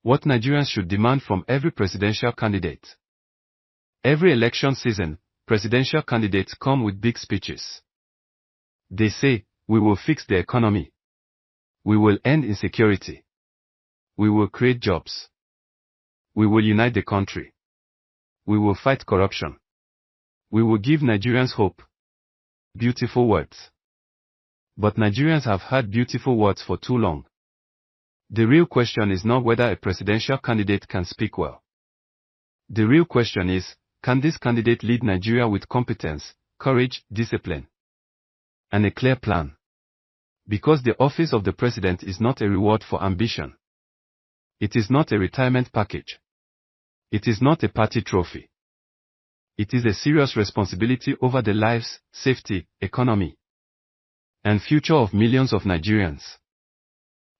What Nigerians should demand from every presidential candidate. Every election season, presidential candidates come with big speeches. They say, we will fix the economy. We will end insecurity. We will create jobs. We will unite the country. We will fight corruption. We will give Nigerians hope. Beautiful words. But Nigerians have heard beautiful words for too long. The real question is not whether a presidential candidate can speak well. The real question is, can this candidate lead Nigeria with competence, courage, discipline, and a clear plan? Because the office of the president is not a reward for ambition. It is not a retirement package. It is not a party trophy. It is a serious responsibility over the lives, safety, economy, and future of millions of Nigerians.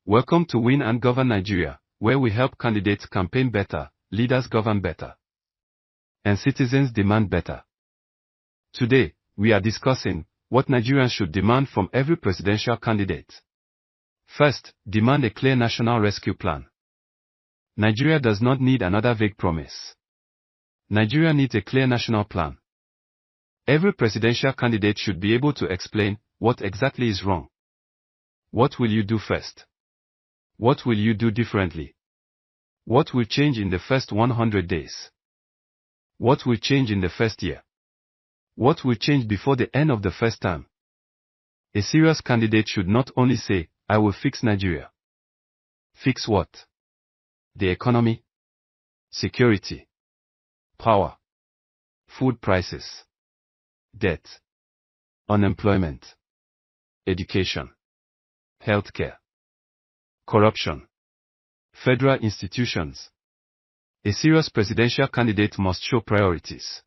Welcome to Win and Govern Nigeria, where we help candidates campaign better, leaders govern better, and citizens demand better. Today, we are discussing what Nigerians should demand from every presidential candidate. First, demand a clear national rescue plan. Nigeria does not need another vague promise. Nigeria needs a clear national plan. Every presidential candidate should be able to explain what exactly is wrong. What will you do first? What will you do differently? What will change in the first 100 days? What will change in the first year? What will change before the end of the first term? A serious candidate should not only say, I will fix Nigeria. Fix what? The economy, security, power, food prices, debt, unemployment, education, healthcare, corruption, federal institutions. A serious presidential candidate must show priorities.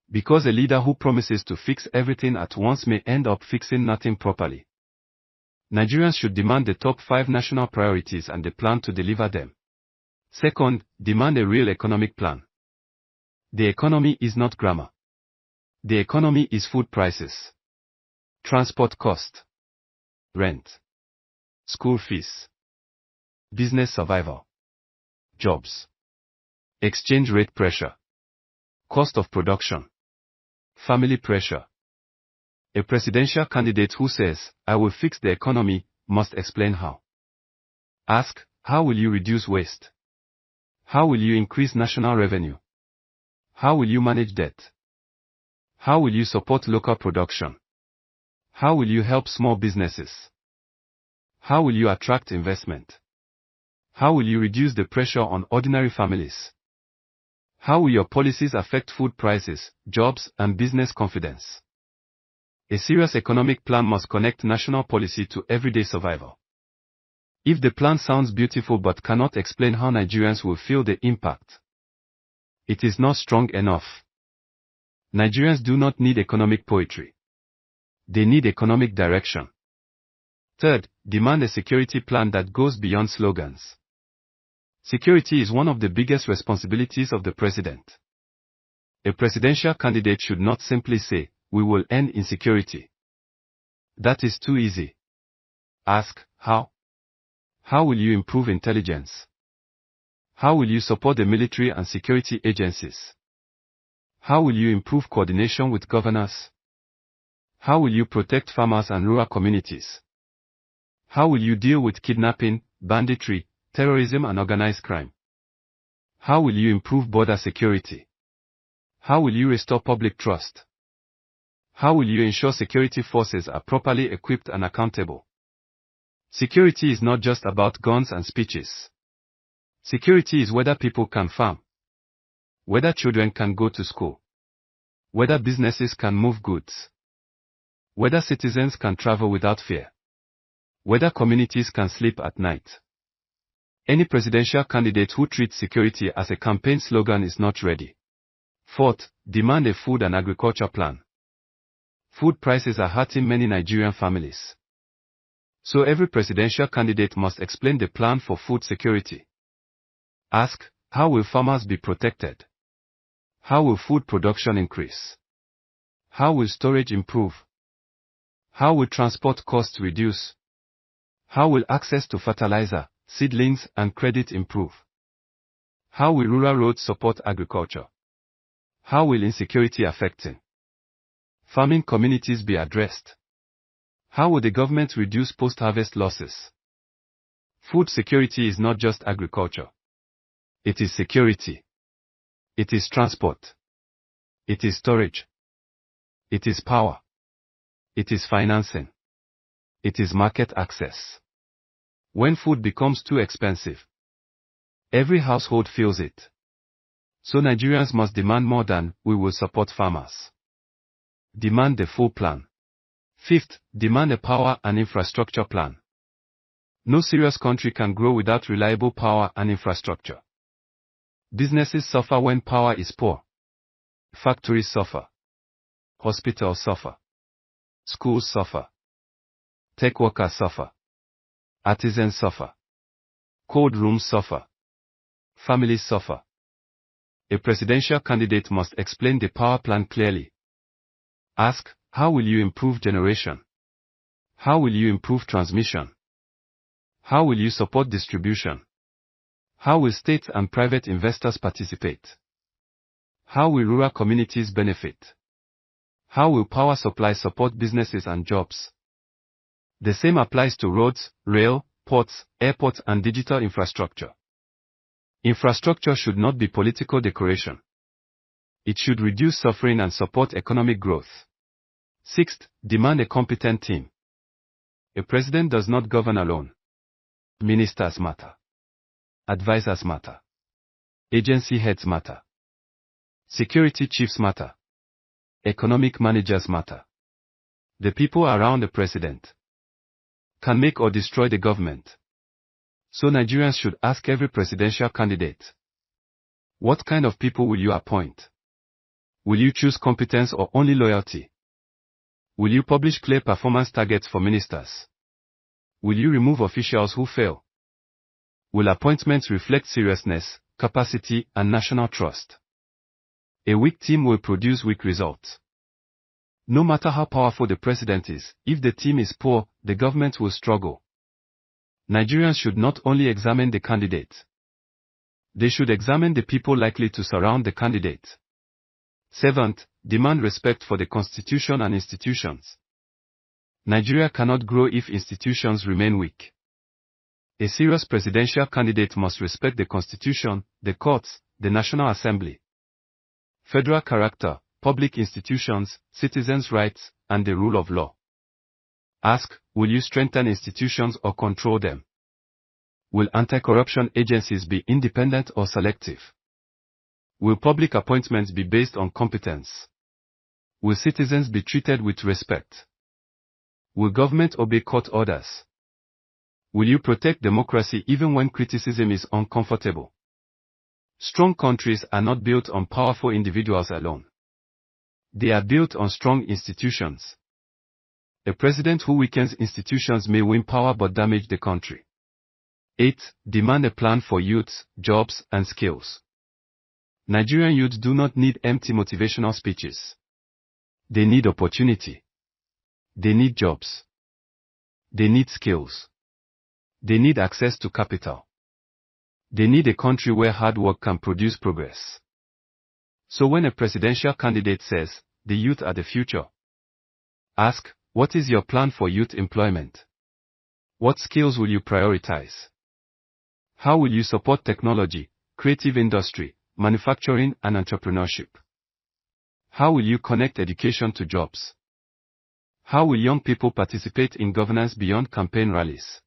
Because a leader who promises to fix everything at once may end up fixing nothing properly. Nigerians should demand the top 5 national priorities and the plan to deliver them. Second, demand a real economic plan. The economy is not grammar. The economy is food prices, transport cost, rent, school fees, business survival, jobs, exchange rate pressure, cost of production, family pressure. A presidential candidate who says, I will fix the economy, must explain how. Ask, how will you reduce waste? How will you increase national revenue? How will you manage debt? How will you support local production? How will you help small businesses? How will you attract investment? How will you reduce the pressure on ordinary families? How will your policies affect food prices, jobs, and business confidence? A serious economic plan must connect national policy to everyday survival. If the plan sounds beautiful but cannot explain how Nigerians will feel the impact, it is not strong enough. Nigerians do not need economic poetry. They need economic direction. Third, demand a security plan that goes beyond slogans. Security is one of the biggest responsibilities of the president. A presidential candidate should not simply say, we will end insecurity. That is too easy. Ask, how? How will you improve intelligence? How will you support the military and security agencies? How will you improve coordination with governors? How will you protect farmers and rural communities? How will you deal with kidnapping, banditry, terrorism and organized crime? How will you improve border security? How will you restore public trust? How will you ensure security forces are properly equipped and accountable? Security is not just about guns and speeches. Security is whether people can farm, whether children can go to school, whether businesses can move goods, whether citizens can travel without fear, whether communities can sleep at night. Any presidential candidate who treats security as a campaign slogan is not ready. Fourth, demand a food and agriculture plan. Food prices are hurting many Nigerian families. So every presidential candidate must explain the plan for food security. Ask, how will farmers be protected? How will food production increase? How will storage improve? How will transport costs reduce? How will access to fertilizer, seedlings, and credit improve? How will rural roads support agriculture? How will insecurity affecting farming communities be addressed? How will the government reduce post-harvest losses? Food security is not just agriculture. It is security. It is transport. It is storage. It is power. It is financing. It is market access. When food becomes too expensive, every household feels it. So Nigerians must demand more than "we will support farmers." Demand the full plan. Fifth, demand a power and infrastructure plan. No serious country can grow without reliable power and infrastructure. Businesses suffer when power is poor. Factories suffer. Hospitals suffer. Schools suffer. Tech workers suffer. Artisans suffer. Cold rooms suffer. Families suffer. A presidential candidate must explain the power plan clearly. Ask, how will you improve generation? How will you improve transmission? How will you support distribution? How will state and private investors participate? How will rural communities benefit? How will power supply support businesses and jobs? The same applies to roads, rail, ports, airports, and digital infrastructure. Infrastructure should not be political decoration. It should reduce suffering and support economic growth. Sixth, demand a competent team. A president does not govern alone. Ministers matter. Advisors matter. Agency heads matter. Security chiefs matter. Economic managers matter. The people around the president can make or destroy the government. So Nigerians should ask every presidential candidate, what kind of people will you appoint? Will you choose competence or only loyalty? Will you publish clear performance targets for ministers? Will you remove officials who fail? Will appointments reflect seriousness, capacity, and national trust? A weak team will produce weak results. No matter how powerful the president is, if the team is poor, the government will struggle. Nigerians should not only examine the candidate. They should examine the people likely to surround the candidate. Seventh, demand respect for the constitution and institutions. Nigeria cannot grow if institutions remain weak. A serious presidential candidate must respect the constitution, the courts, the National Assembly, federal character, public institutions, citizens' rights, and the rule of law. Ask, will you strengthen institutions or control them? Will anti-corruption agencies be independent or selective? Will public appointments be based on competence? Will citizens be treated with respect? Will government obey court orders? Will you protect democracy even when criticism is uncomfortable? Strong countries are not built on powerful individuals alone. They are built on strong institutions. A president who weakens institutions may win power but damage the country. 8. Demand a plan for youth, jobs, and skills. Nigerian youth do not need empty motivational speeches. They need opportunity. They need jobs. They need skills. They need access to capital. They need a country where hard work can produce progress. So when a presidential candidate says, the youth are the future, ask, what is your plan for youth employment? What skills will you prioritize? How will you support technology, creative industry, manufacturing, and entrepreneurship? How will you connect education to jobs? How will young people participate in governance beyond campaign rallies?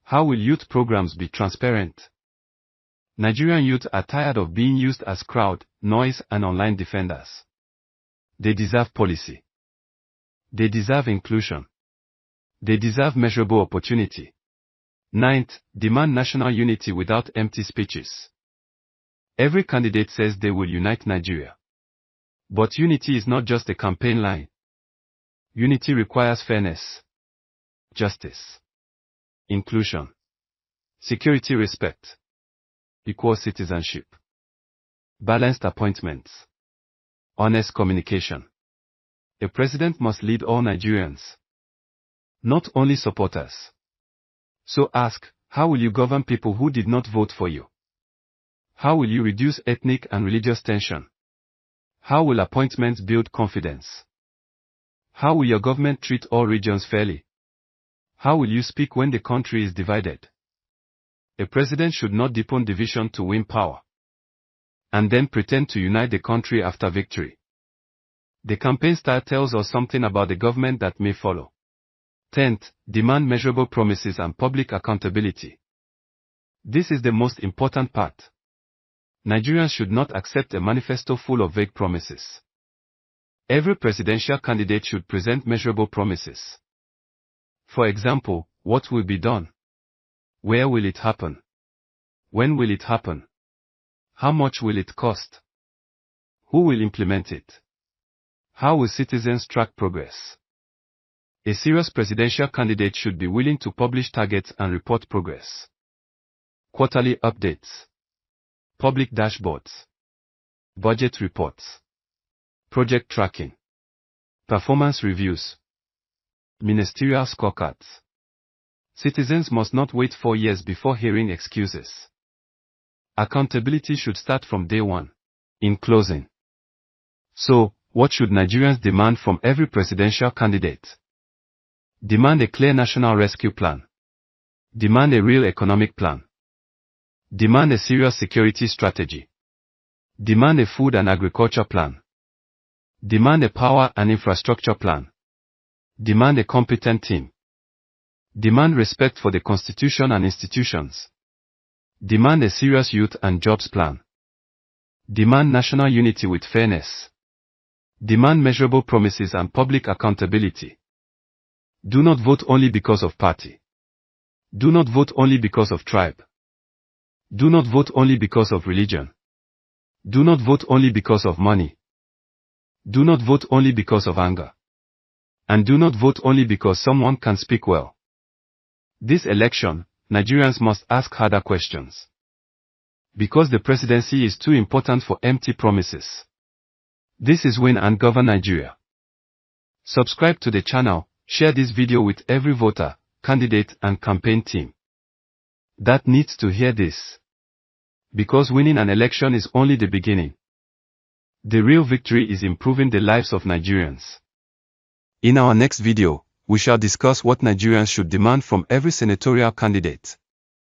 How will youth programs be transparent? Nigerian youth are tired of being used as crowd, noise, and online defenders. They deserve policy. They deserve inclusion. They deserve measurable opportunity. 9th, demand national unity without empty speeches. Every candidate says they will unite Nigeria. But unity is not just a campaign line. Unity requires fairness, justice, inclusion, security, respect, equal citizenship, balanced appointments, honest communication. A president must lead all Nigerians, not only supporters. So ask, How will you govern people who did not vote for you? How will you reduce ethnic and religious tension? How will appointments build confidence? How will your government treat all regions fairly? How will you speak when the country is divided? A president should not deepen division to win power, and then pretend to unite the country after victory. The campaign style tells us something about the government that may follow. 10th, demand measurable promises and public accountability. This is the most important part. Nigerians should not accept a manifesto full of vague promises. Every presidential candidate should present measurable promises. For example, what will be done? Where will it happen? When will it happen? How much will it cost? Who will implement it? How will citizens track progress? A serious presidential candidate should be willing to publish targets and report progress. Quarterly updates. Public dashboards. Budget reports. Project tracking. Performance reviews. Ministerial scorecards. Citizens must not wait 4 years before hearing excuses. Accountability should start from day one. In closing. So, what should Nigerians demand from every presidential candidate? Demand a clear national rescue plan. Demand a real economic plan. Demand a serious security strategy. Demand a food and agriculture plan. Demand a power and infrastructure plan. Demand a competent team. Demand respect for the Constitution and institutions. Demand a serious youth and jobs plan. Demand national unity with fairness. Demand measurable promises and public accountability. Do not vote only because of party. Do not vote only because of tribe. Do not vote only because of religion. Do not vote only because of money. Do not vote only because of anger. And do not vote only because someone can speak well. This election, Nigerians must ask harder questions. Because the presidency is too important for empty promises. This is Win and Govern Nigeria. Subscribe to the channel, share this video with every voter, candidate and campaign team that needs to hear this. Because winning an election is only the beginning. The real victory is improving the lives of Nigerians. In our next video, we shall discuss what Nigerians should demand from every senatorial candidate.